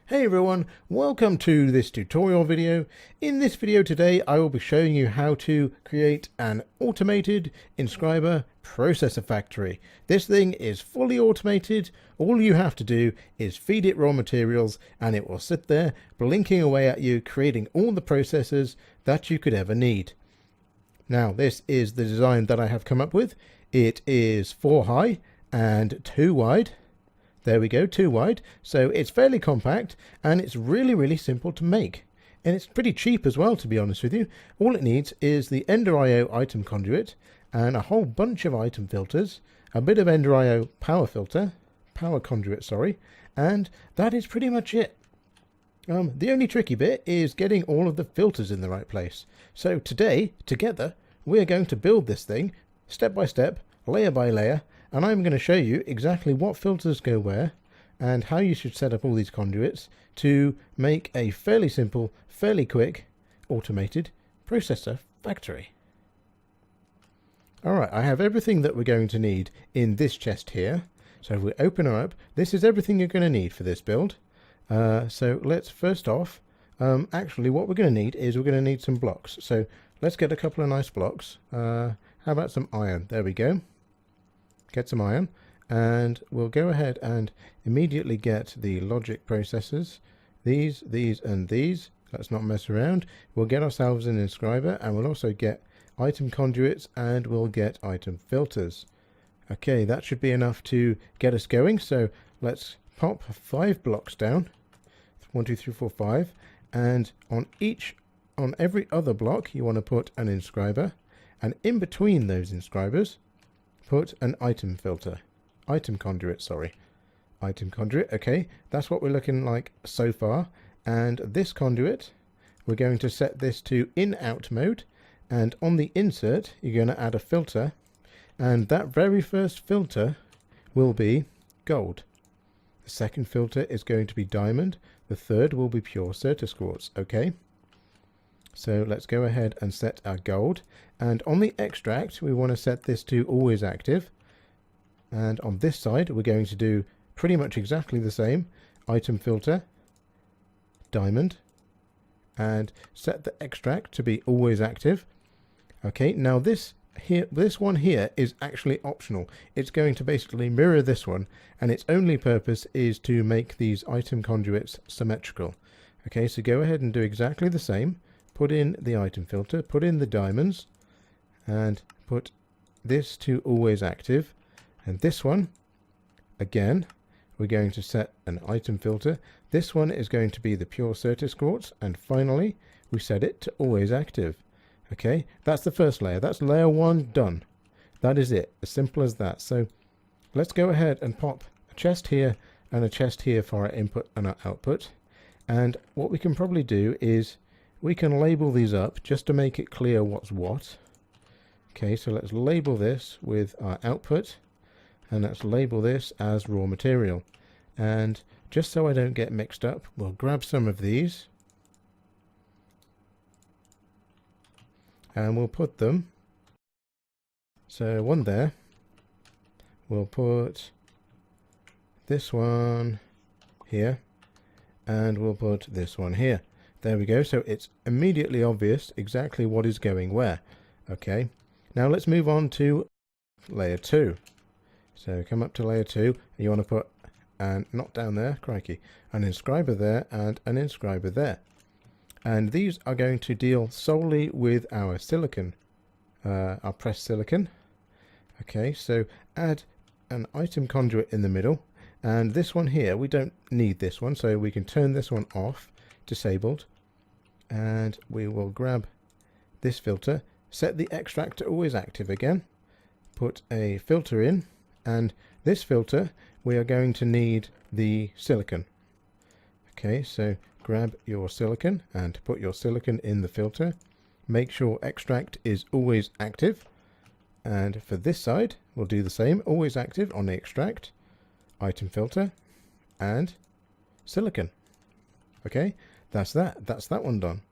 Hey everyone, welcome to this tutorial video. In this video today I will be showing you how to create an automated Inscriber processor factory. This thing is fully automated. All you have to do is feed it raw materials and it will sit there blinking away at you, creating all the processors that you could ever need. Now this is the design that I have come up with. It is 4 high and 2 wide. There we go, 2 wide. So it's fairly compact and it's really simple to make. And it's pretty cheap as well, to be honest with you. All it needs is the Ender IO item conduit and a whole bunch of item filters, a bit of Ender IO power conduit, sorry, and that is pretty much it. The only tricky bit is getting all of the filters in the right place. So today, together, we're going to build this thing step by step, layer by layer, and I'm going to show you exactly what filters go where and how you should set up all these conduits to make a fairly simple, fairly quick, automated processor factory. Alright, I have everything that we're going to need in this chest here. So if we open her up, this is everything you're going to need for this build. So let's first off, actually what we're going to need is we're going to need some blocks. So let's get a couple of nice blocks. How about some iron? There we go. Get some iron, and we'll go ahead and immediately get the logic processors. These, and these. Let's not mess around. We'll get ourselves an inscriber, and we'll also get item conduits, and we'll get item filters. Okay, that should be enough to get us going. So let's pop 5 blocks down. 1, 2, 3, 4, 5. And on every other block, you want to put an inscriber, and in between those inscribers, put an item conduit, okay, that's what we're looking like so far. And this conduit, we're going to set this to in-out mode, and on the insert, you're going to add a filter, and that very first filter will be gold. The second filter is going to be diamond. The third will be pure Certus quartz, okay? So let's go ahead and set our gold, and on the extract we want to set this to always active, and on this side we're going to do pretty much exactly the same. Item filter, diamond, and set the extract to be always active. Okay, now this one here is actually optional. It's going to basically mirror this one, and its only purpose is to make these item conduits symmetrical. Okay, so go ahead and do exactly the same. Put in the item filter, put in the diamonds, and put this to always active. And this one, again, we're going to set an item filter. This one is going to be the pure Certus quartz, and finally, we set it to always active. Okay, that's the first layer. That's layer 1 done. That is it, as simple as that. So let's go ahead and pop a chest here and a chest here for our input and our output. And what we can probably do is we can label these up just to make it clear what's what. Okay, so let's label this with our output, and let's label this as raw material. And just so I don't get mixed up, we'll grab some of these and we'll put them. So one there. We'll put this one here, and we'll put this one here. There we go. So it's immediately obvious exactly what is going where. Okay. Now let's move on to layer 2. So come up to layer 2. And you want to put, and not down there, crikey, an inscriber there and an inscriber there. And these are going to deal solely with our silicon, our pressed silicon. Okay. So add an item conduit in the middle. And this one here, we don't need this one. So we can turn this one off. Disabled, and we will grab this filter, set the extract to always active again, put a filter in, and this filter we are going to need the silicon. Okay, so grab your silicon and put your silicon in the filter. Make sure extract is always active, and for this side we'll do the same, always active on the extract, item filter, and silicon. Okay, that's that one done.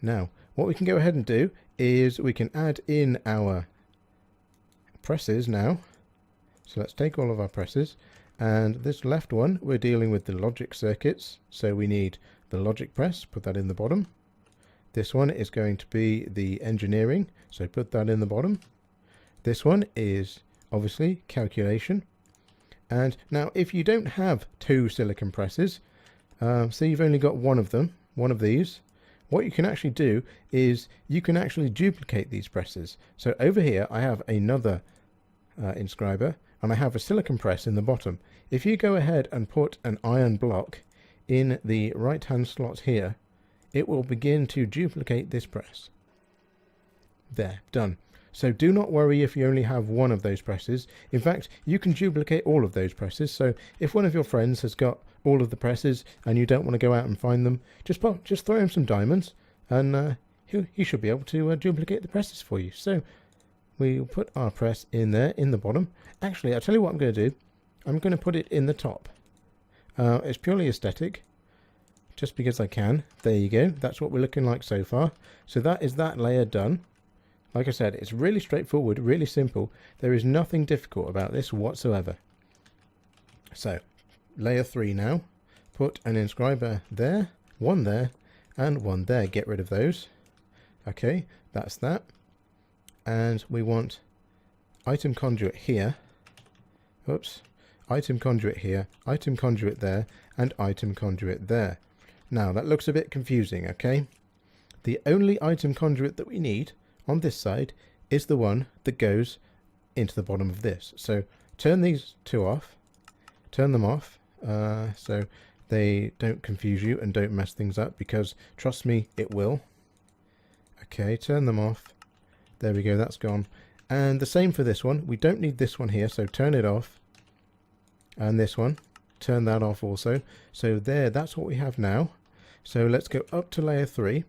Now what we can go ahead and do is we can add in our presses now. So let's take all of our presses And this left one, we're dealing with the logic circuits. So we need the logic press, put that in the bottom. This one is going to be the engineering, so put that in the bottom. This one is obviously calculation. And now if you don't have 2 silicon presses, so you've only got one of them, one of these, what you can actually do is you can actually duplicate these presses. So over here I have another inscriber, and I have a silicon press in the bottom. If you go ahead and put an iron block in the right hand slot here, it will begin to duplicate this press. There, done. So do not worry if you only have one of those presses. In fact, you can duplicate all of those presses. So if one of your friends has got all of the presses and you don't want to go out and find them, just throw him some diamonds and he should be able to duplicate the presses for you. So we'll put our press in there in the bottom. Actually, I'll tell you what I'm going to do. I'm going to put it in the top. It's purely aesthetic, just because I can. There you go. That's what we're looking like so far. So that is that layer done. Like I said, it's really straightforward, really simple. There is nothing difficult about this whatsoever. So, layer 3 now. Put an inscriber there, and one there. Get rid of those. Okay, that's that. And we want item conduit here. Oops. Item conduit here, item conduit there, and item conduit there. Now, that looks a bit confusing, okay? The only item conduit that we need on this side is the one that goes into the bottom of this. So turn these 2 off, turn them off, so they don't confuse you and don't mess things up, because trust me, it will. Okay, turn them off. There we go, that's gone. And the same for this one. We don't need this one here, so turn it off. And this one, turn that off also. So there, that's what we have now. So let's go up to layer 3.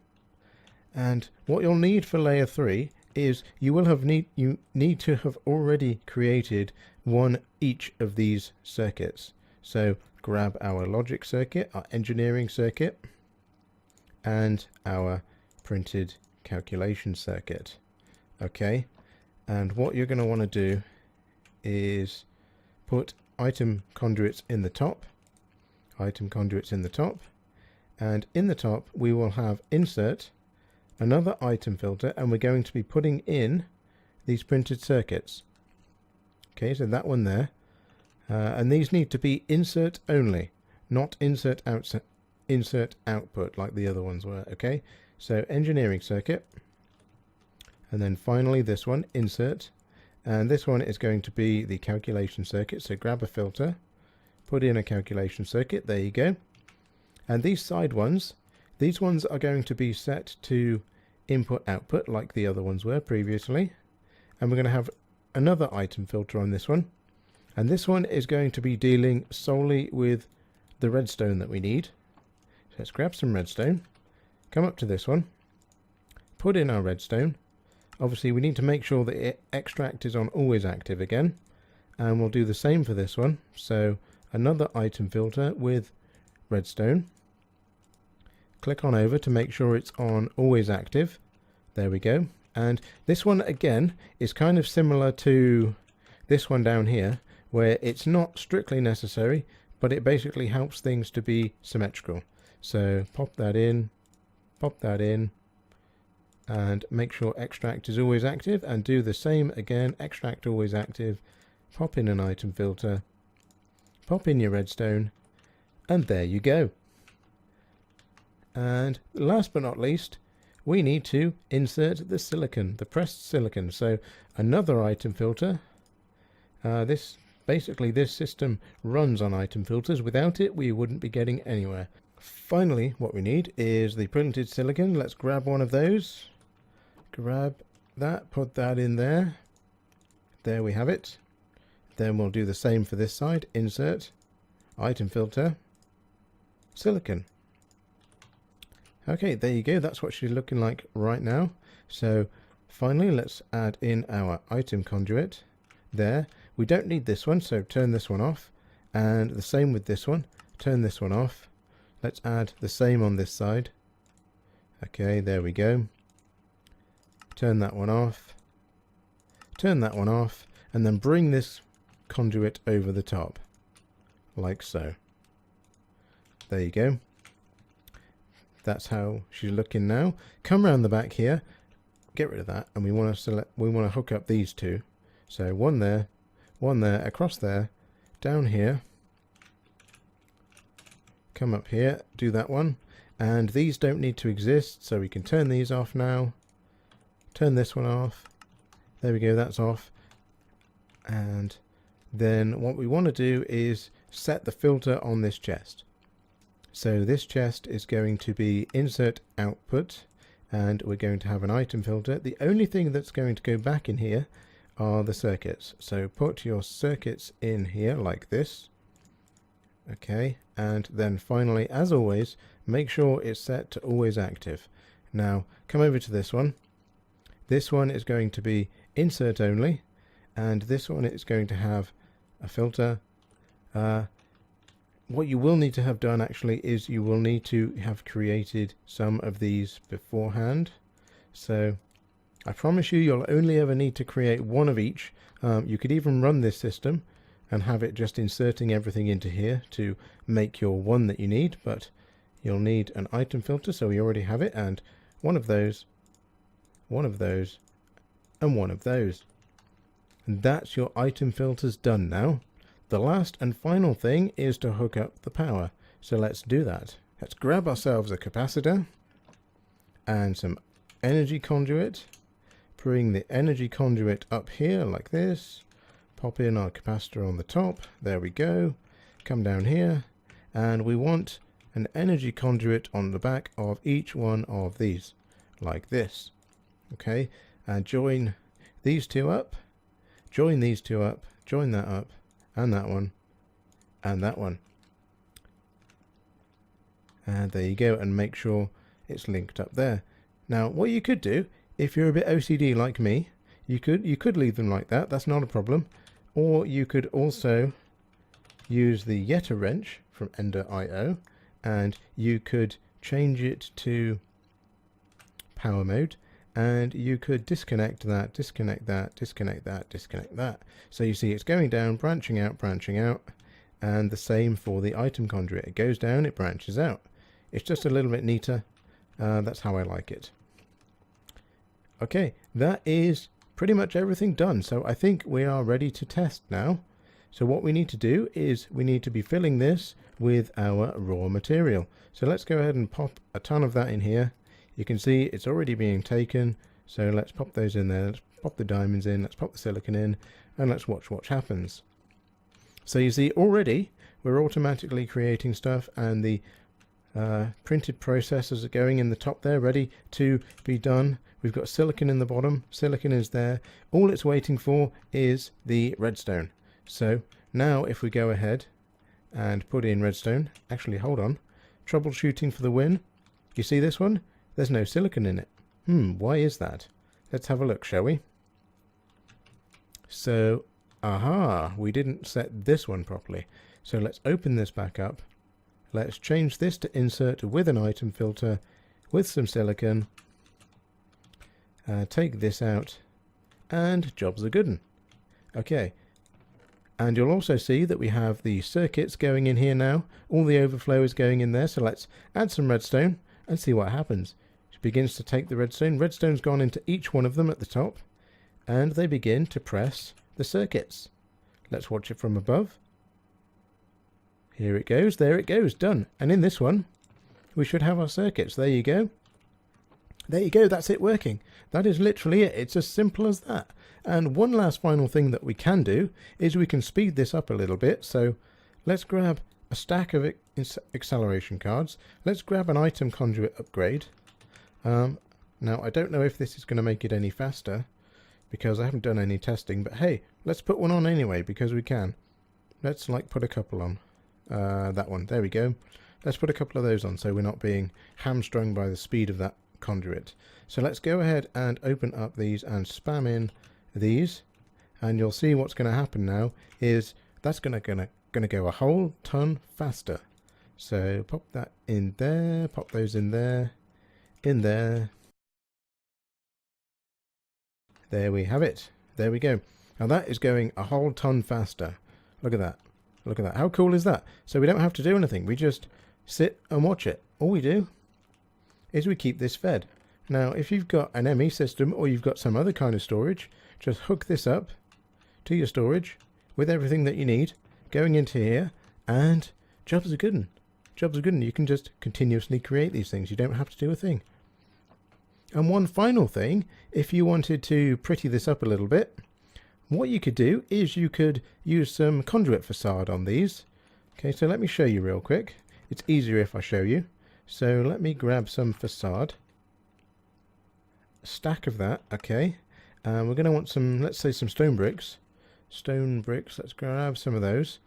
And what you'll need for layer 3 is you need to have already created one each of these circuits. So grab our logic circuit, our engineering circuit, and our printed calculation circuit. Okay, and what you're going to want to do is put item conduits in the top, and in the top we will have insert, another item filter, and we're going to be putting in these printed circuits. Okay, so that one there, and these need to be insert only, not insert output like the other ones were. Okay, so engineering circuit, and then finally this one, insert, and this one is going to be the calculation circuit. So grab a filter, put in a calculation circuit, there you go. And these side ones, these ones are going to be set to input output like the other ones were previously. And we're going to have another item filter on this one. And this one is going to be dealing solely with the redstone that we need. So let's grab some redstone, come up to this one, put in our redstone. Obviously we need to make sure that extract is on always active again. And we'll do the same for this one. So another item filter with redstone. Click on over to make sure it's on always active. There we go. And this one again is kind of similar to this one down here, where it's not strictly necessary, but it basically helps things to be symmetrical. So pop that in, and make sure extract is always active, and do the same again, extract always active, pop in an item filter, pop in your redstone, and there you go. And last but not least, we need to insert the silicon, the pressed silicon. So another item filter. This system runs on item filters. Without it, we wouldn't be getting anywhere. Finally, what we need is the printed silicon. Let's grab one of those. Grab that, put that in there. There we have it. Then we'll do the same for this side. Insert, item filter, silicon. Okay, there you go. That's what she's looking like right now. So finally, let's add in our item conduit there. We don't need this one, so turn this one off. And the same with this one. Turn this one off. Let's add the same on this side. Okay, there we go. Turn that one off. Turn that one off. And then bring this conduit over the top. like so. There you go. That's how she's looking now. Come around the back here, get rid of that, and we want to hook up these two. So one there, across there, down here, come up here, do that one, and these don't need to exist, so we can turn these off now. Turn this one off. There we go, that's off. And then what we want to do is set the filter on this chest. So this chest is going to be insert output, and we're going to have an item filter. The only thing that's going to go back in here are the circuits. So put your circuits in here like this. Okay, and then finally, as always, make sure it's set to always active. Now come over to this one. This one is going to be insert only, and this one is going to have a filter. What you will need to have done actually is you will need to have created some of these beforehand. So I promise you'll only ever need to create one of each. You could even run this system and have it just inserting everything into here to make your one that you need, but you'll need an item filter, so we already have it, and one of those, one of those, and one of those. And that's your item filters done now. The last and final thing is to hook up the power. So let's do that. Let's grab ourselves a capacitor and some energy conduit. Bring the energy conduit up here like this. Pop in our capacitor on the top. There we go. Come down here. And we want an energy conduit on the back of each one of these. Like this. Okay. And join these two up. Join these two up. Join that up. And that one, and that one. And there you go, and make sure it's linked up there. Now, what you could do, if you're a bit OCD like me, you could leave them like that, that's not a problem. Or you could also use the Yeta wrench from Ender.io, and you could change it to power mode, and you could disconnect that, disconnect that, disconnect that, disconnect that. So you see it's going down, branching out, and the same for the item conduit. It goes down, it branches out. It's just a little bit neater. That's how I like it. Okay, that is pretty much everything done. So I think we are ready to test now. So what we need to do is we need to be filling this with our raw material. So let's go ahead and pop a ton of that in here. You can see it's already being taken, so let's pop those in there, let's pop the diamonds in, let's pop the silicon in, and let's watch what happens. So you see already we're automatically creating stuff, and the printed processors are going in the top there, ready to be done. We've got silicon in the bottom, silicon is there. All it's waiting for is the redstone. So now if we go ahead and put in redstone, actually hold on, troubleshooting for the win. You see this one? There's no silicon in it. Why is that? Let's have a look, shall we? So, aha, we didn't set this one properly. So let's open this back up. Let's change this to insert with an item filter with some silicon. Take this out, and job's a good one. Okay, and you'll also see that we have the circuits going in here now. All the overflow is going in there, so let's add some redstone and see what happens. It begins to take the redstone. Redstone's gone into each one of them at the top, and they begin to press the circuits. Let's watch it from above. Here it goes, there it goes, done. And in this one, we should have our circuits. There you go. There you go, that's it working. That is literally it. It's as simple as that. And one last final thing that we can do is we can speed this up a little bit. So let's grab a stack of acceleration cards. Let's grab an item conduit upgrade. Now, I don't know if this is going to make it any faster because I haven't done any testing, but hey, let's put one on anyway because we can. Let's like put a couple on. That one, there we go. Let's put a couple of those on so we're not being hamstrung by the speed of that conduit. So let's go ahead and open up these and spam in these, and you'll see what's going to happen now is that's going to go a whole ton faster. So pop that in there, pop those in there, in there. There we have it. There we go. Now that is going a whole ton faster. Look at that. Look at that. How cool is that? So we don't have to do anything. We just sit and watch it. All we do is we keep this fed. Now, if you've got an ME system or you've got some other kind of storage, just hook this up to your storage with everything that you need going into here, and jobs are good 'un. Jobs are good 'un. You can just continuously create these things. You don't have to do a thing. And one final thing, if you wanted to pretty this up a little bit, what you could do is you could use some conduit facade on these. Okay, so let me show you real quick. It's easier if I show you. So let me grab some facade. A stack of that, okay. We're going to want some, let's say some stone bricks. Stone bricks, let's grab some of those.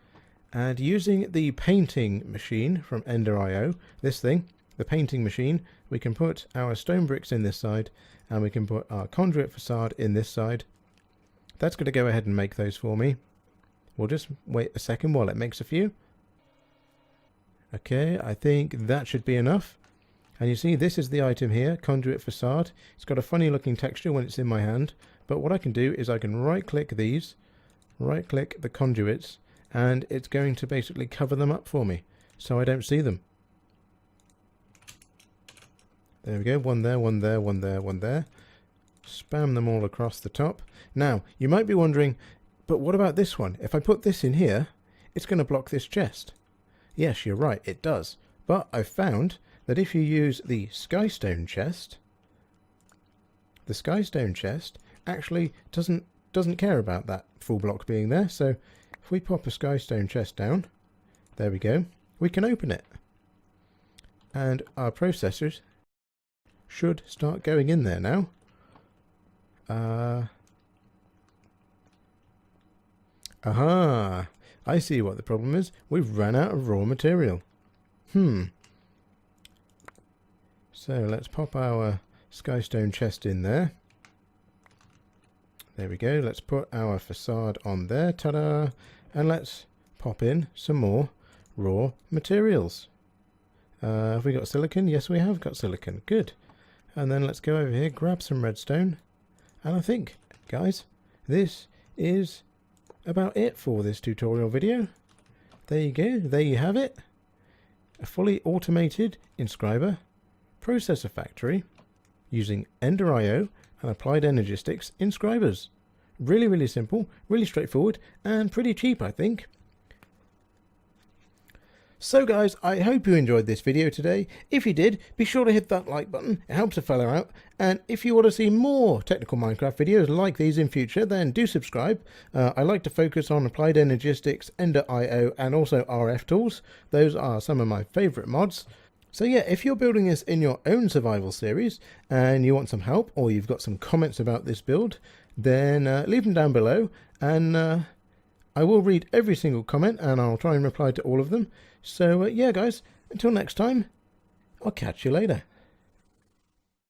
And using the painting machine from Ender.io, this thing, the painting machine, we can put our stone bricks in this side, and we can put our conduit facade in this side. That's going to go ahead and make those for me. We'll just wait a second while it makes a few. Okay, I think that should be enough. And you see, this is the item here, conduit facade. It's got a funny looking texture when it's in my hand, but what I can do is I can right click these, right click the conduits, and it's going to basically cover them up for me so I don't see them. There we go, one there, one there, one there, one there. Spam them all across the top. Now, you might be wondering, but what about this one? If I put this in here, it's going to block this chest. Yes, you're right, it does. But I've found that if you use the skystone chest, the skystone chest actually doesn't care about that full block being there. So if we pop a skystone chest down, there we go, we can open it. And our processors should start going in there now. Aha! I see what the problem is. We've run out of raw material. So let's pop our skystone chest in there. There we go. Let's put our facade on there. Ta-da! And let's pop in some more raw materials. Have we got silicon? Yes, we have got silicon. Good. And then let's go over here, grab some redstone. And I think, guys, this is about it for this tutorial video. There you go. There you have it. A fully automated Inscriber processor factory using Ender.io and Applied Energistics Inscribers. Really, really simple, really straightforward, and pretty cheap, I think. So guys, I hope you enjoyed this video today. If you did, be sure to hit that like button, it helps a fella out. And if you want to see more technical Minecraft videos like these in future, then do subscribe. I like to focus on Applied Energistics, Ender.io, and also RF tools. Those are some of my favourite mods. So yeah, if you're building this in your own survival series and you want some help, or you've got some comments about this build, then leave them down below, and I will read every single comment and I'll try and reply to all of them. So yeah guys, until next time, I'll catch you later.